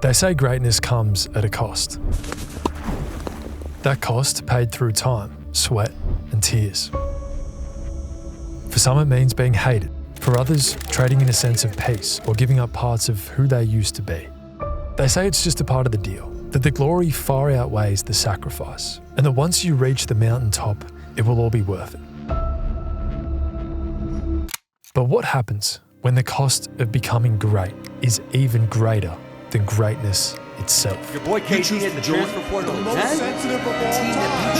They say greatness comes at a cost. That cost paid through time, sweat, and tears. For some it means being hated. For others, trading in a sense of peace or giving up parts of who they used to be. They say it's just a part of the deal, that the glory far outweighs the sacrifice, and that once you reach the mountaintop, it will all be worth it. But what happens when the cost of becoming great is even greater than greatness itself? Your boy KD hit the transfer portal. The most sensitive of all time.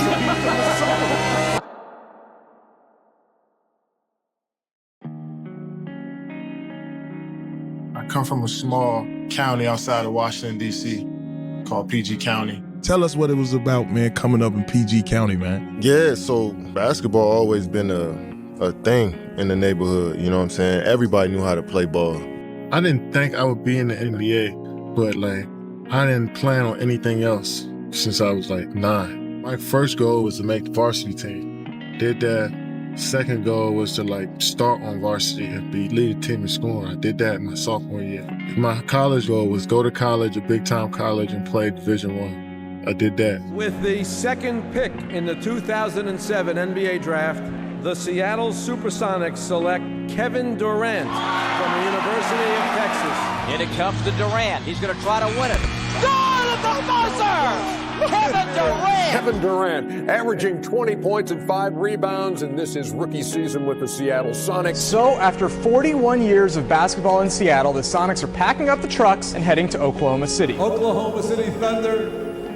I come from a small county outside of Washington, D.C. called PG County. Tell us what it was about, man, coming up in PG County, man. Yeah, so basketball always been a thing in the neighborhood, you know what I'm saying? Everybody knew how to play ball. I didn't think I would be in the NBA, but I didn't plan on anything else since I was 9. My first goal was to make the varsity team. Did that. Second goal was to start on varsity and lead the team in scoring. I did that my sophomore year. My college goal was go to college, a big time college, and play Division I. I did that. With the second pick in the 2007 NBA draft, the Seattle Supersonics select Kevin Durant from the University of Texas. Here it comes to Durant. He's going to try to win it. Goal at the buzzer! Kevin Durant! Kevin Durant averaging 20 points and 5 rebounds, and this is rookie season with the Seattle Sonics. So after 41 years of basketball in Seattle, the Sonics are packing up the trucks and heading to Oklahoma City. Oklahoma City Thunder,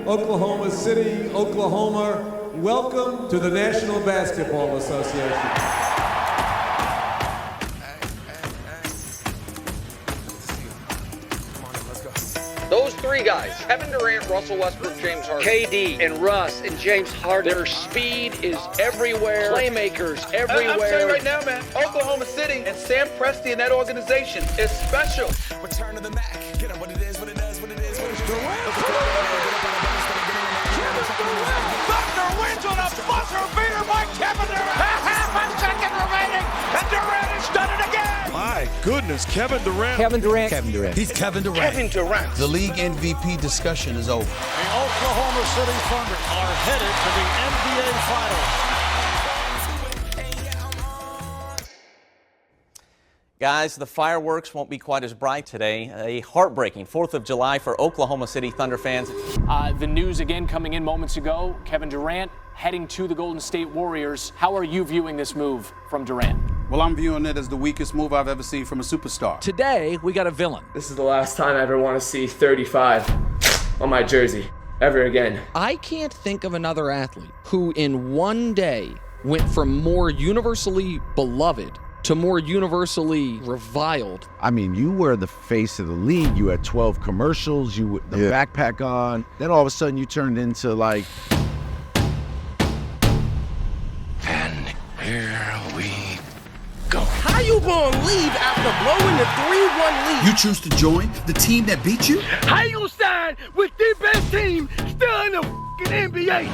Oklahoma City, Oklahoma. Welcome to the National Basketball Association. Those three guys, Kevin Durant, Russell Westbrook, James Harden, KD, and Russ, and James Harden, their speed is everywhere. Playmakers everywhere. I'm telling you right now, man, Oklahoma City and Sam Presti and that organization is special. Return to the Mac. Get up what it is, what it does, what it is. What is Durant? Thunder wins on a buzzer beater by Kevin Durant. A half a second remaining, and Durant has done it again. My goodness, Kevin Durant. Kevin Durant. Kevin Durant. He's Kevin Durant. Kevin Durant. The league MVP discussion is over. The Oklahoma City Thunder are headed to the NBA Finals. Guys, the fireworks won't be quite as bright today. A heartbreaking 4th of July for Oklahoma City Thunder fans. The news again coming in moments ago. Kevin Durant heading to the Golden State Warriors. How are you viewing this move from Durant? Well, I'm viewing it as the weakest move I've ever seen from a superstar. Today, we got a villain. This is the last time I ever want to see 35 on my jersey, ever again. I can't think of another athlete who in one day went from more universally beloved to more universally reviled. I mean, you were the face of the league. You had 12 commercials, you with the backpack on. Then all of a sudden you turned into And here we go. How you gonna leave after blowing the 3-1 lead? You choose to join the team that beat you? How you gonna sign with the best team still in the NBA?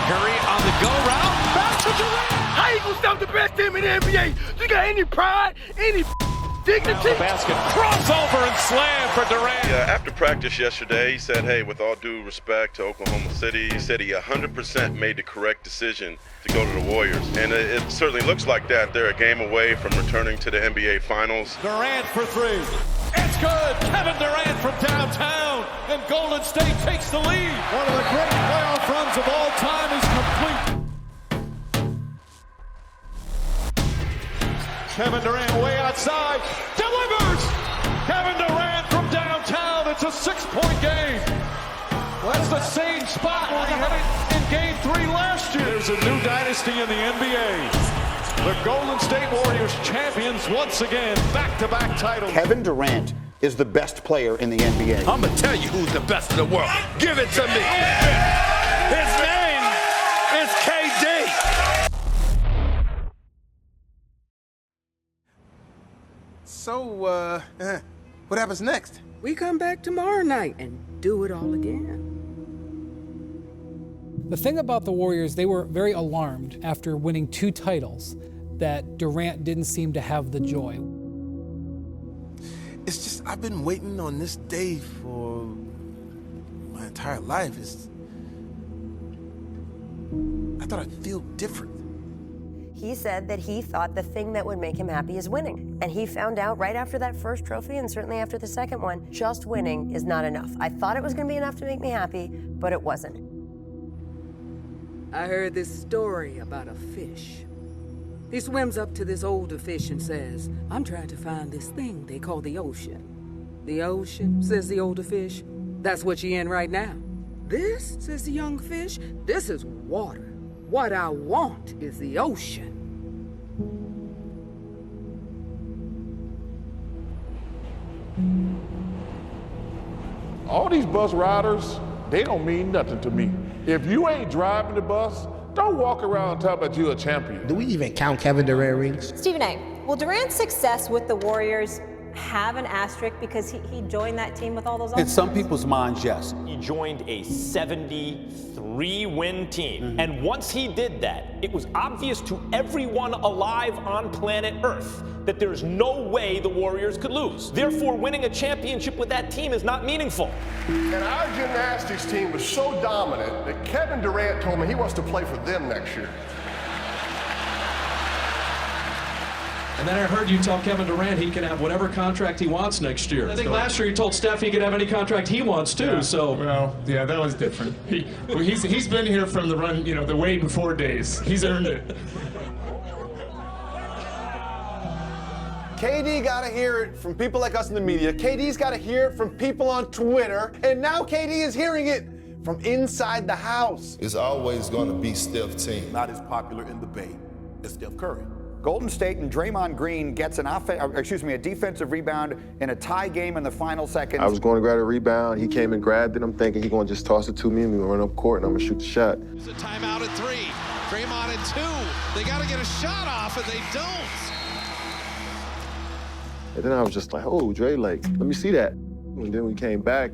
Curry on the go route. Back to Durant. How you gonna stop the best team in the NBA? You got any pride, any dignity? Basket crossover and slam for Durant. Yeah, after practice yesterday, he said, hey, with all due respect to Oklahoma City, he said he 100% made the correct decision to go to the Warriors. And it certainly looks like that. They're a game away from returning to the NBA Finals. Durant for 3. It's good. Kevin Durant from downtown. And Golden State takes the lead. One of the great playoff runs of all time is complete. Kevin Durant way outside. Delivers! Kevin Durant from downtown. It's a 6-point game. Well, that's the same spot where he had it in Game 3 last year. There's a new dynasty in the NBA. The Golden State Warriors champions once again, back-to-back titles. Kevin Durant is the best player in the NBA. I'm gonna tell you who's the best in the world. Give it to me. His name is KD. So, what happens next? We come back tomorrow night and do it all again. The thing about the Warriors, they were very alarmed after winning 2 titles that Durant didn't seem to have the joy. It's just, I've been waiting on this day for my entire life is I thought I'd feel different. He said that he thought the thing that would make him happy is winning. And he found out right after that first trophy, and certainly after the second one, just winning is not enough. I thought it was going to be enough to make me happy, but it wasn't. I heard this story about a fish. He swims up to this older fish and says, I'm trying to find this thing they call the ocean. The ocean, says the older fish. That's what you're in right now. This, says the young fish, this is water. What I want is the ocean. All these bus riders, they don't mean nothing to me. If you ain't driving the bus, don't walk around talking about you a champion. Do we even count Kevin Durant rings? Stephen A., will Durant's success with the Warriors have an asterisk because he joined that team with all those In some people's minds, yes. He joined a 73-win team. And once he did that, it was obvious to everyone alive on planet Earth that there's no way the Warriors could lose. Therefore, winning a championship with that team is not meaningful. And our gymnastics team was so dominant that Kevin Durant told me he wants to play for them next year. And then I heard you tell Kevin Durant he can have whatever contract he wants next year. I think last year you told Steph he could have any contract he wants too. Yeah, so well, yeah, that was different. He's been here from the run, the way before days. He's earned it. KD got to hear it from people like us in the media. KD's got to hear it from people on Twitter. And now KD is hearing it from inside the house. It's always going to be Steph's team. Not as popular in the Bay as Steph Curry. Golden State and Draymond Green gets a defensive rebound in a tie game in the final seconds. I was going to grab a rebound. He came and grabbed it. I'm thinking he's going to just toss it to me and we're going to run up court and I'm going to shoot the shot. It's a timeout at 3. Draymond at 2. They got to get a shot off and they don't. And then I was just like, oh, Dre, let me see that. And then we came back.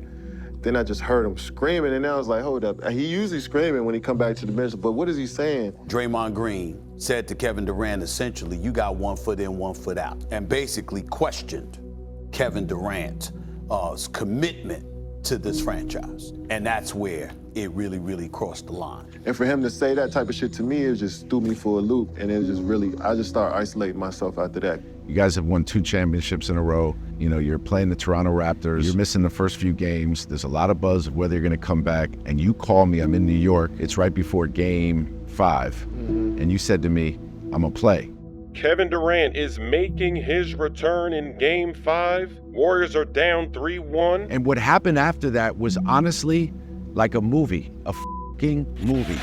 Then I just heard him screaming, and I was like, hold up. He usually screaming when he come back to the bench, but what is he saying? Draymond Green said to Kevin Durant, essentially, you got 1 foot in, 1 foot out, and basically questioned Kevin Durant's commitment to this franchise. And that's where it really, really crossed the line. And for him to say that type of shit to me, it just threw me for a loop, and it was just really, I just started isolating myself after that. You guys have won 2 championships in a row. You're playing the Toronto Raptors. You're missing the first few games. There's a lot of buzz of whether you're going to come back. And you call me. I'm in New York. It's right before Game 5. And you said to me, I'm going to play. Kevin Durant is making his return in Game 5. Warriors are down 3-1. And what happened after that was honestly like a movie, a f***ing movie.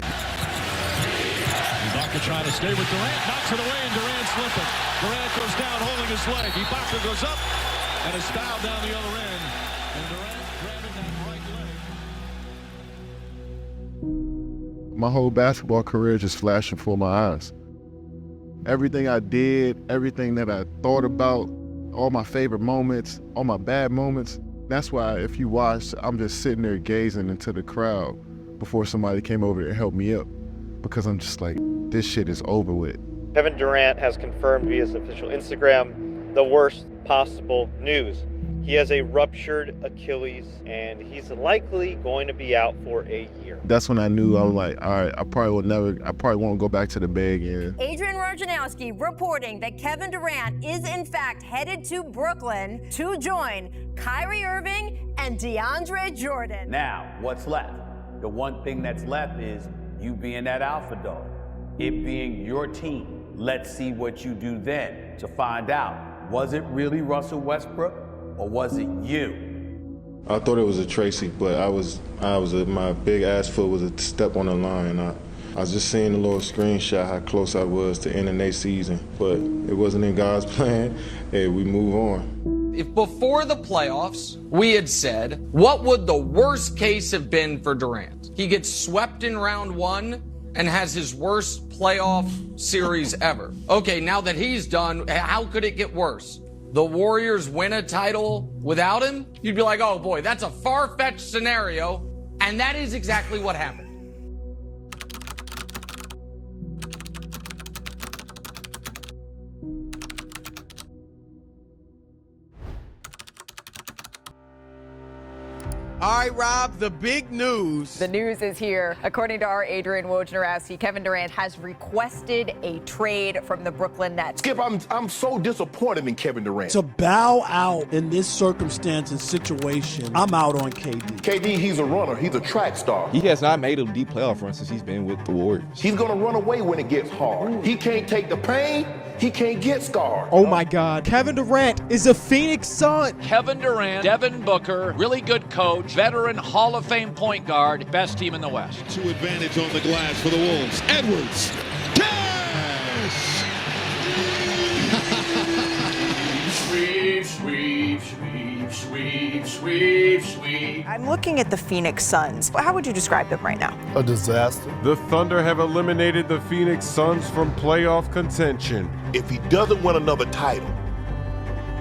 Ibaka trying to stay with Durant, knocks it away, and Durant's slipping. Durant goes down holding his leg. Ibaka goes up and is fouled down the other end. And Durant grabbing that right leg. My whole basketball career just flashing before my eyes. Everything I did, everything that I thought about, all my favorite moments, all my bad moments. That's why if you watch, I'm just sitting there gazing into the crowd before somebody came over and helped me up. Because I'm just like, this shit is over with. Kevin Durant has confirmed via his official Instagram the worst possible news. He has a ruptured Achilles, and he's likely going to be out for a year. That's when I knew, I was like, all right, I probably won't go back to the Bay again. Adrian Wojnarowski reporting that Kevin Durant is in fact headed to Brooklyn to join Kyrie Irving and DeAndre Jordan. Now, what's left? The one thing that's left is you being that alpha dog, it being your team. Let's see what you do then to find out, was it really Russell Westbrook or was it you? I thought it was a Tracy, but my big ass foot was a step on the line. I was just seeing a little screenshot how close I was to ending their season, but it wasn't in God's plan. Hey, we move on. If before the playoffs we had said, what would the worst case have been for Durant? He gets swept in round 1 and has his worst playoff series ever. Okay, now that he's done, how could it get worse? The Warriors win a title without him? You'd be like, oh boy, that's a far-fetched scenario. And that is exactly what happened. All right, Rob, the big news. The news is here. According to our Adrian Wojnarowski, Kevin Durant has requested a trade from the Brooklyn Nets. Skip, I'm so disappointed in Kevin Durant. To bow out in this circumstance and situation, I'm out on KD. KD, he's a runner. He's a track star. He has not made a deep playoff run since he's been with the Warriors. He's going to run away when it gets hard. He can't take the pain. He can't get scarred. Oh my God. Kevin Durant is a Phoenix Sun. Kevin Durant, Devin Booker, really good coach, veteran Hall of Fame point guard, best team in the West. 2 advantage on the glass for the Wolves. Edwards. Cash! Sweep, sweep, sweep, sweep, sweep, sweep. I'm looking at the Phoenix Suns. How would you describe them right now? A disaster. The Thunder have eliminated the Phoenix Suns from playoff contention. If he doesn't win another title,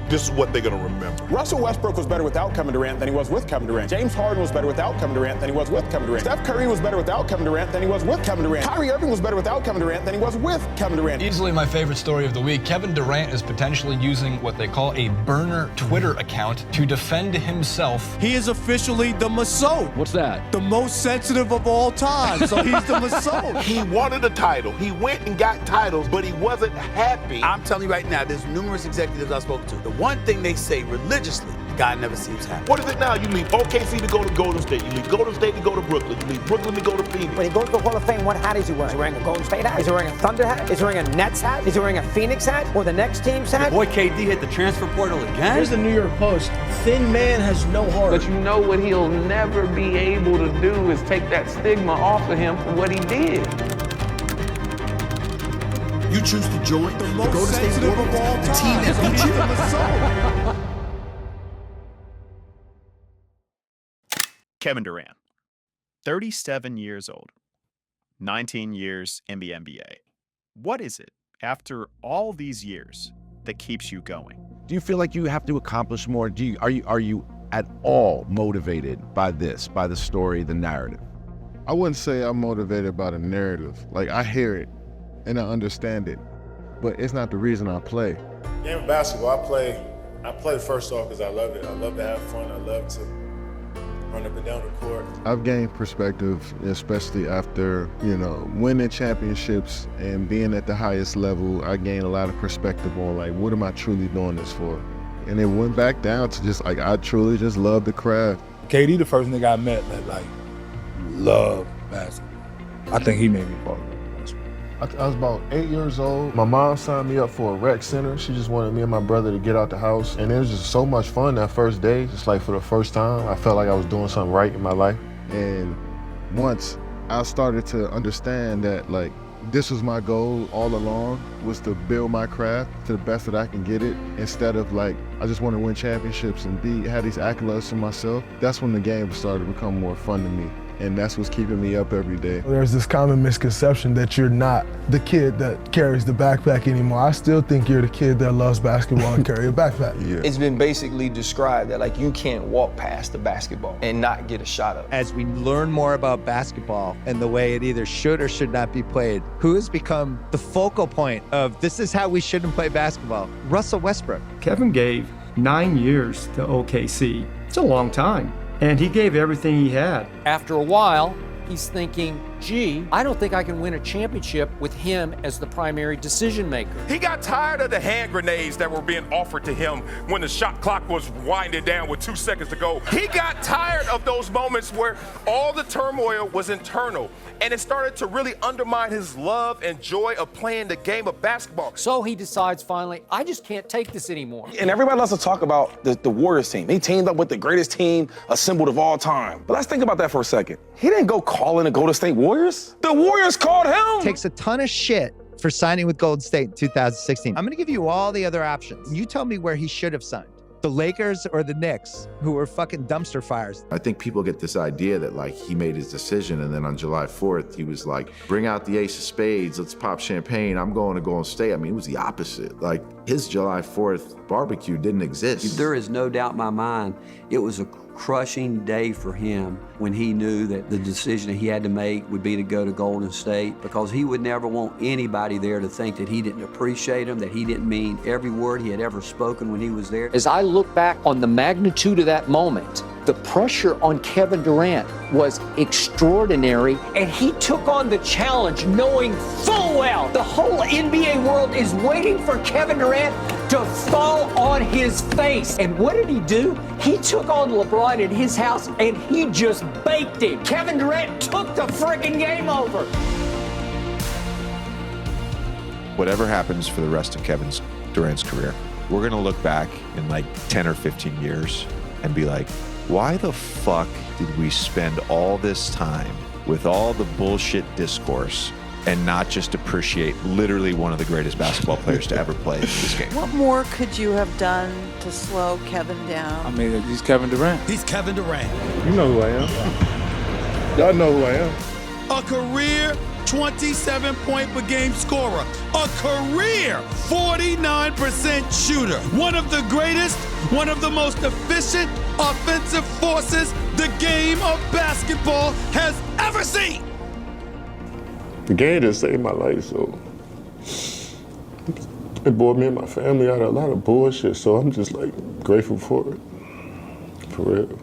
this is what they're going to remember. Russell Westbrook was better without Kevin Durant than he was with Kevin Durant. James Harden was better without Kevin Durant than he was with Kevin Durant. Steph Curry was better without Kevin Durant than he was with Kevin Durant. Kyrie Irving was better without Kevin Durant than he was with Kevin Durant. Easily my favorite story of the week. Kevin Durant is potentially using what they call a burner Twitter account to defend himself. He is officially the Masot. What's that? The most sensitive of all time. So he's the Masot. He wanted a title. He went and got titles, but he wasn't happy. I'm telling you right now, there's numerous executives I spoke to. The one thing they say religiously, God never seems happy. What is it now? You leave OKC to go to Golden State. You leave Golden State to go to Brooklyn. You leave Brooklyn to go to Phoenix. When he goes to the Hall of Fame, what hat is he wearing? Is he wearing a Golden State hat? Is he wearing a Thunder hat? Is he wearing a Nets hat? Is he wearing a Phoenix hat? Or the next team's hat? Boy, KD hit the transfer portal again. Here's the New York Post. Thin man has no heart. But you know what he'll never be able to do is take that stigma off of him for what he did. You choose to join the most Golden State Warriors, the team that beat you. Kevin Durant, 37 years old, 19 years in the NBA. What is it, after all these years, that keeps you going? Do you feel like you have to accomplish more? Are you at all motivated by this, by the story, the narrative? I wouldn't say I'm motivated by the narrative. Like, I hear it and I understand it, but it's not the reason I play. Game of basketball, I play first off because I love it. I love to have fun. I love to run up and down the court. I've gained perspective, especially after, winning championships and being at the highest level. I gained a lot of perspective on, like, what am I truly doing this for? And it went back down to just, like, I truly just love the craft. KD, the first nigga I met that, like, loved basketball. I think he made me fall in love with basketball. I was about 8 years old. My mom signed me up for a rec center. She just wanted me and my brother to get out the house. And it was just so much fun that first day. Just like for the first time, I felt like I was doing something right in my life. And once I started to understand that, like, this was my goal all along, was to build my craft to the best that I can get it, instead of, like, I just want to win championships and have these accolades for myself. That's when the game started to become more fun to me. And that's what's keeping me up every day. There's this common misconception that you're not the kid that carries the backpack anymore. I still think you're the kid that loves basketball and carry a backpack. Yeah. It's been basically described that, like, you can't walk past the basketball and not get a shot of it. As we learn more about basketball and the way it either should or should not be played, who has become the focal point of this is how we shouldn't play basketball? Russell Westbrook. Kevin gave 9 years to OKC. It's a long time. And he gave everything he had. After a while, he's thinking, gee, I don't think I can win a championship with him as the primary decision maker. He got tired of the hand grenades that were being offered to him when the shot clock was winding down with 2 seconds to go. He got tired of those moments where all the turmoil was internal, and it started to really undermine his love and joy of playing the game of basketball. So he decides finally, I just can't take this anymore. And everybody loves to talk about the Warriors team. He teamed up with the greatest team assembled of all time. But let's think about that for a second. He didn't go calling the Golden State Warriors. The Warriors called him. Takes a ton of shit for signing with Golden State in 2016. I'm going to give you all the other options. You tell me where he should have signed. The Lakers or the Knicks, who were fucking dumpster fires. I think people get this idea that, like, he made his decision and then on July 4th, he was like, bring out the ace of spades, let's pop champagne, I'm going to Golden State. I mean, it was the opposite. Like, his July 4th barbecue didn't exist. There is no doubt in my mind, it was a crushing day for him when he knew that the decision he had to make would be to go to Golden State, because he would never want anybody there to think that he didn't appreciate him, that he didn't mean every word he had ever spoken when he was there. As I look back on the magnitude of that moment, The pressure on Kevin Durant was extraordinary, and he took on the challenge knowing full well the whole NBA world is waiting for Kevin Durant to fall on his face. And what did he do? He took on LeBron in his house, and he just baked him. Kevin Durant took the freaking game over. Whatever happens for the rest of Kevin Durant's career, we're going to look back in like 10 or 15 years and be like, why the fuck did we spend all this time with all the bullshit discourse and not just appreciate literally one of the greatest basketball players to ever play this game? What more could you have done to slow Kevin down? I mean, he's Kevin Durant. He's Kevin Durant. You know who I am. Y'all know who I am. A career 27-point per game scorer. A career 49% shooter. One of the greatest, one of the most efficient offensive forces the game of basketball has ever seen. The game just saved my life, so it brought me and my family out of a lot of bullshit, so I'm just like grateful for it, for real.